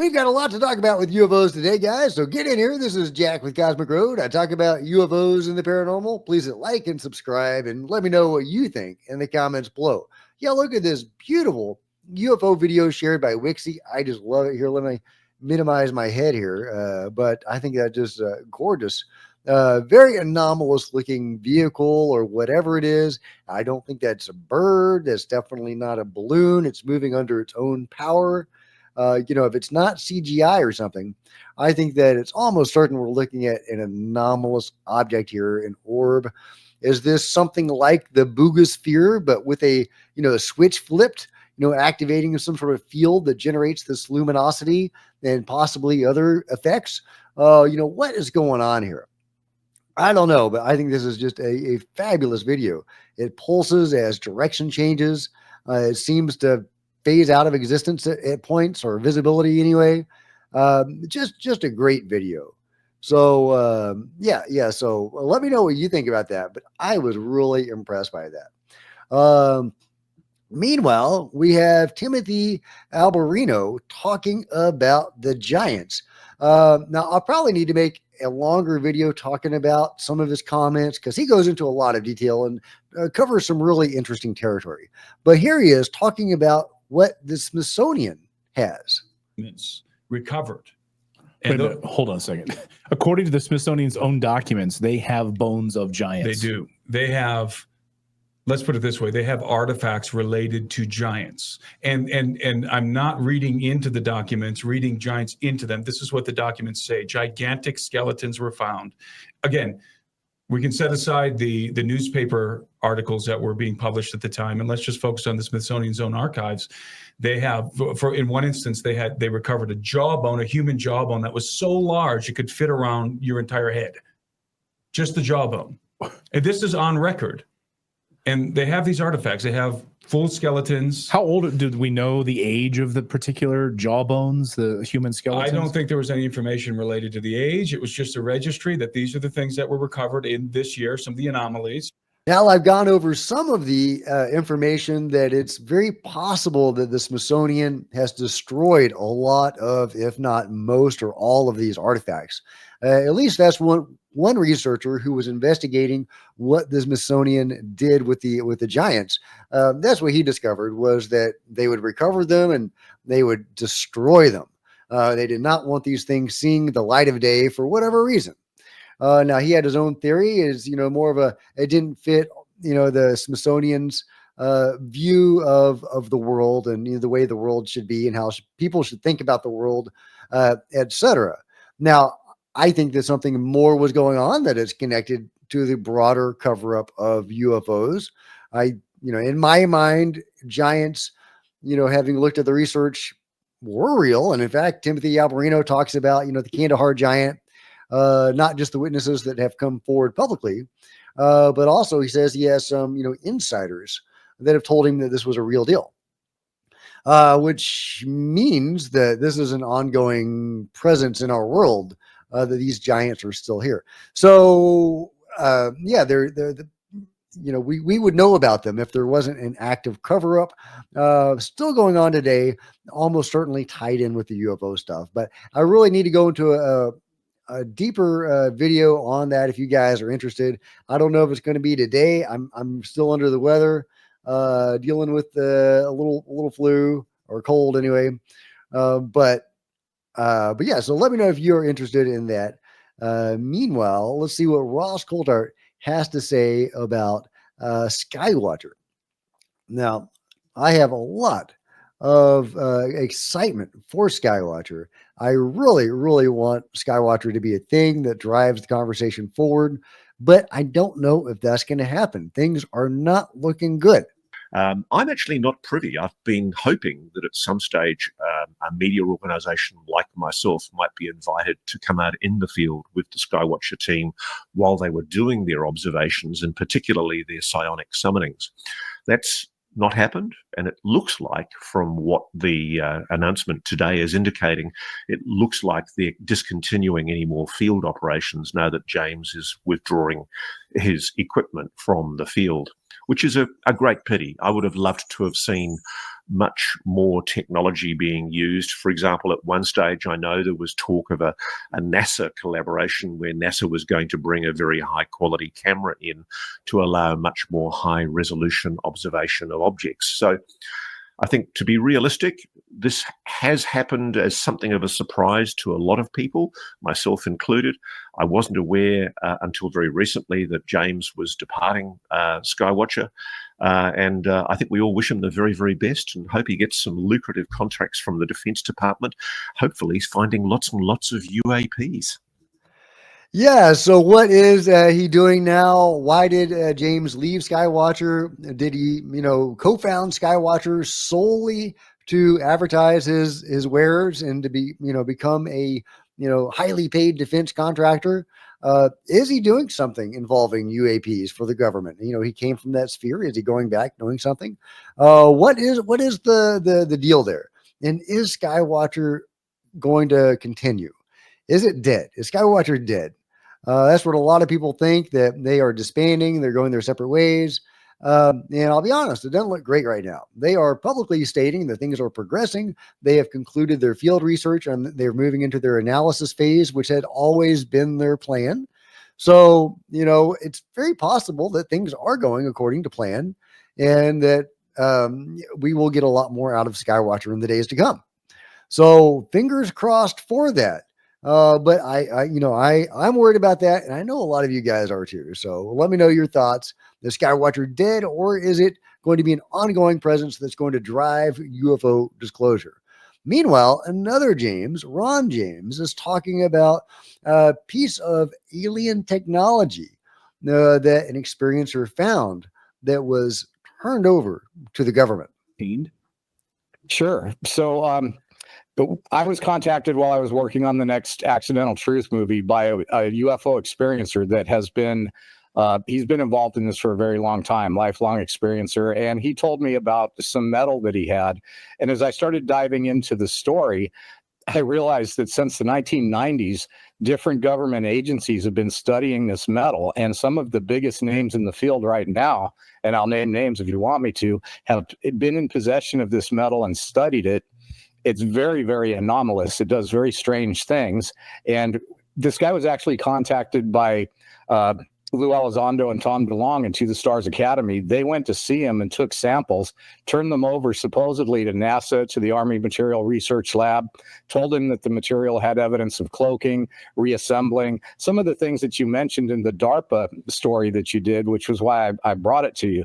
we've got a lot to talk about with UFOs today, guys. So get in here. This is Jack with Cosmic Road. I talk about UFOs and the paranormal. Please hit like and subscribe and let me know what you think in the comments below. Yeah, look at this beautiful UFO video shared by Wixie. I just love it. Here, let me minimize my head here. But I think that's just gorgeous. Very anomalous looking vehicle or whatever it is. I don't think that's a bird. That's definitely not a balloon. It's moving under its own power. If it's not CGI or something, I think that it's almost certain we're looking at an anomalous object here, an orb. Is this something like the Boogosphere, but with a switch flipped, activating some sort of field that generates this luminosity and possibly other effects? What is going on here? I don't know, but I think this is just a fabulous video. It pulses as direction changes. It seems to phase out of existence at points, or visibility anyway. Just a great video. So yeah. So let me know what you think about that. But I was really impressed by that. Meanwhile, we have Timothy Alberino talking about the Giants. Now, I'll probably need to make a longer video talking about some of his comments because he goes into a lot of detail and covers some really interesting territory. But here he is talking about what the Smithsonian has. It's recovered. And hold on a second. According to the Smithsonian's own documents, they have bones of giants. They do. They have, let's put it this way, they have artifacts related to giants. And I'm not reading into the documents, reading giants into them. This is what the documents say. Gigantic skeletons were found. Again, we can set aside the newspaper articles that were being published at the time, and let's just focus on the Smithsonian's own archives. They have, in one instance, they recovered a jawbone, a human jawbone that was so large it could fit around your entire head, just the jawbone. And this is on record. And they have these artifacts. They have full skeletons. How old did we know the age of the particular jawbones, the human skeletons? I don't think there was any information related to the age. It was just a registry that these are the things that were recovered in this year, some of the anomalies. Now, I've gone over some of the information that it's very possible that the Smithsonian has destroyed a lot of, if not most or all of these artifacts. At least that's one researcher who was investigating what the Smithsonian did with the giants. That's what he discovered, was that they would recover them and they would destroy them. They did not want these things seeing the light of day for whatever reason. Now he had his own theory, is more of it didn't fit the Smithsonian's view of the world and the way the world should be and how people should think about the world, etc. Now, I think that something more was going on that is connected to the broader cover-up of UFOs. In my mind, giants, having looked at the research, were real. And in fact, Timothy Alberino talks about, the Kandahar giant, not just the witnesses that have come forward publicly, but also he says he has some, insiders that have told him that this was a real deal, which means that this is an ongoing presence in our world. That these giants are still here. So, we would know about them if there wasn't an active cover up still going on today, almost certainly tied in with the UFO stuff. But I really need to go into a deeper video on that if you guys are interested. I don't know if it's going to be today. I'm still under the weather, dealing with a little flu or cold anyway. But yeah, so let me know if you're interested in that. Meanwhile, let's see what Ross Coulthart has to say about Skywatcher. Now, I have a lot of excitement for Skywatcher. I really, really want Skywatcher to be a thing that drives the conversation forward, but I don't know if that's going to happen. Things are not looking good. I'm actually not privy. I've been hoping that at some stage a media organisation like myself might be invited to come out in the field with the Skywatcher team while they were doing their observations, and particularly their psionic summonings. That's not happened, and it looks like, from what the announcement today is indicating, it looks like they're discontinuing any more field operations now that James is withdrawing his equipment from the field. which is a great pity. I would have loved to have seen much more technology being used. For example, at one stage, I know there was talk of a NASA collaboration where NASA was going to bring a very high quality camera in to allow much more high resolution observation of objects. So I think, to be realistic, this has happened as something of a surprise to a lot of people, myself included. I wasn't aware until very recently that James was departing Skywatcher. And I think we all wish him the very, very best and hope he gets some lucrative contracts from the Defense Department. Hopefully he's finding lots and lots of UAPs. Yeah. So what is he doing now? Why did James leave Skywatcher? Did he, co-found Skywatcher solely to advertise his wares and to be, become a, highly paid defense contractor? Is he doing something involving UAPs for the government? He came from that sphere. Is he going back doing something? What is the deal there? And is Skywatcher going to continue? Is it dead? Is Skywatcher dead? That's what a lot of people think, that they are disbanding. They're going their separate ways. And I'll be honest, it doesn't look great right now. They are publicly stating that things are progressing. They have concluded their field research and they're moving into their analysis phase, which had always been their plan. So, it's very possible that things are going according to plan and that we will get a lot more out of Skywatcher in the days to come. So fingers crossed for that. But I'm worried about that. And I know a lot of you guys are too. So let me know your thoughts. Is Skywatcher dead, or is it going to be an ongoing presence that's going to drive UFO disclosure? Meanwhile, another James, Ron James, is talking about a piece of alien technology that an experiencer found that was turned over to the government. Sure. So, but I was contacted while I was working on the next Accidental Truth movie by a UFO experiencer that has been, he's been involved in this for a very long time, lifelong experiencer. And he told me about some metal that he had. And as I started diving into the story, I realized that since the 1990s, different government agencies have been studying this metal. And some of the biggest names in the field right now, and I'll name names if you want me to, have been in possession of this metal and studied it. It's very, very anomalous. It does very strange things. And this guy was actually contacted by Lou Elizondo and Tom DeLonge and To the Stars Academy. They went to see him and took samples, turned them over supposedly to NASA, to the Army Material Research Lab, told him that the material had evidence of cloaking, reassembling, some of the things that you mentioned in the DARPA story that you did, which was why I brought it to you.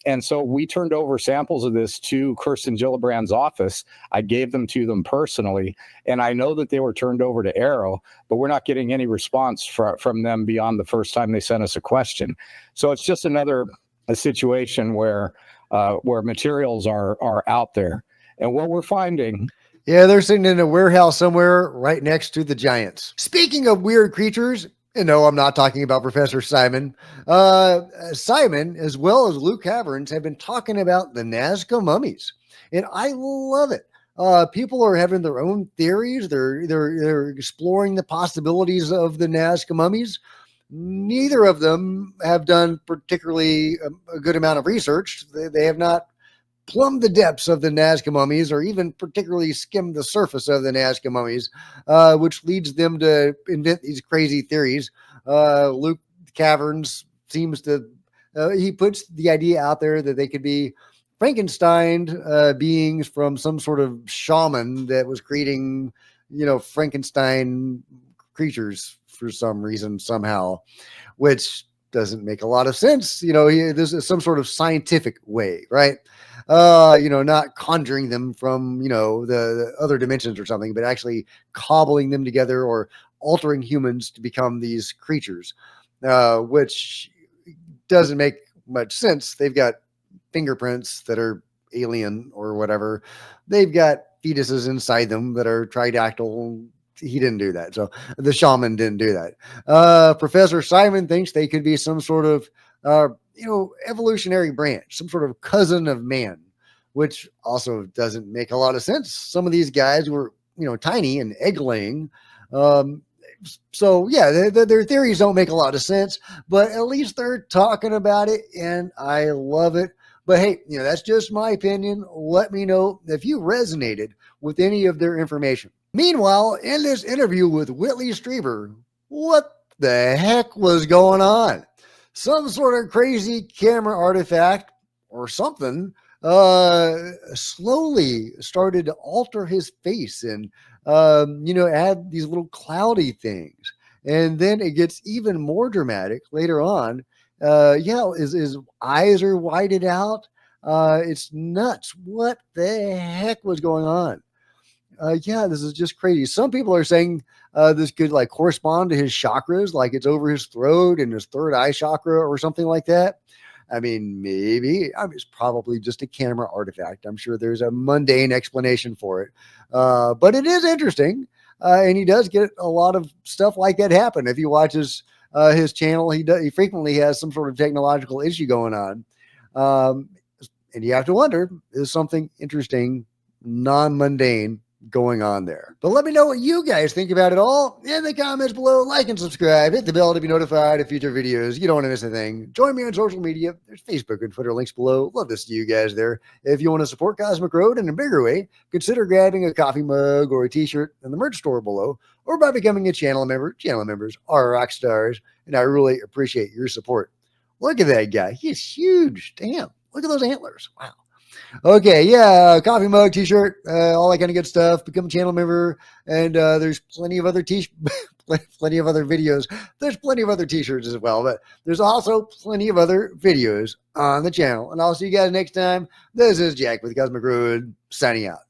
And so we turned over samples of this to Kirsten Gillibrand's office. I gave them to them personally, and I know that they were turned over to Arrow, but we're not getting any response from them beyond the first time they sent us a question. So it's just a situation where materials are out there, and what we're finding. Yeah, they're sitting in a warehouse somewhere right next to the giants. Speaking of weird creatures, no, I'm not talking about Professor Simon. Simon, as well as Luke Caverns, have been talking about the Nazca mummies, and I love it. People are having their own theories. They're exploring the possibilities of the Nazca mummies. Neither of them have done particularly a good amount of research. They have not plumbed the depths of the Nazca mummies, or even particularly skimmed the surface of the Nazca mummies, which leads them to invent these crazy theories. Luke Caverns seems to, he puts the idea out there that they could be Frankenstein beings from some sort of shaman that was creating, Frankenstein creatures for some reason, somehow, which doesn't make a lot of sense. This is some sort of scientific way, right? Not conjuring them from, the other dimensions or something, but actually cobbling them together or altering humans to become these creatures, which doesn't make much sense. They've got fingerprints that are alien or whatever. They've got fetuses inside them that are tridactyl. He didn't do that. So the shaman didn't do that. Professor Simon thinks they could be some sort of, evolutionary branch, some sort of cousin of man, which also doesn't make a lot of sense. Some of these guys were, tiny and egg laying. So yeah, their theories don't make a lot of sense, but at least they're talking about it, and I love it. But hey, that's just my opinion. Let me know if you resonated with any of their information. Meanwhile, in this interview with Whitley Strieber, what the heck was going on? Some sort of crazy camera artifact or something slowly started to alter his face and add these little cloudy things. And then it gets even more dramatic later on. His eyes are whited out. It's nuts. What the heck was going on? This is just crazy. Some people are saying this could like correspond to his chakras, like it's over his throat and his third eye chakra or something like that. I mean, maybe. It's probably just a camera artifact. I'm sure there's a mundane explanation for it. But it is interesting. And he does get a lot of stuff like that happen. If you watch his channel, he frequently has some sort of technological issue going on. And you have to wonder, is something interesting, non-mundane going on there? But let me know what you guys think about it all in the comments below. Like and subscribe, hit the bell to be notified of future videos. You don't want to miss anything. Join me on social media. There's Facebook and Twitter links below. Love to see you guys there. If you want to support Cosmic Road in a bigger way, consider grabbing a coffee mug or a t-shirt in the merch store below, or by becoming a channel member. Channel members are rock stars, and I really appreciate your support. Look at that guy. He's huge. Damn. Look at those antlers. Wow. Okay, coffee mug, t-shirt, all that kind of good stuff. Become a channel member, and there's plenty of other plenty of other videos. There's plenty of other t-shirts as well, but there's also plenty of other videos on the channel. And I'll see you guys next time. This is Jack with Cosmic Road, signing out.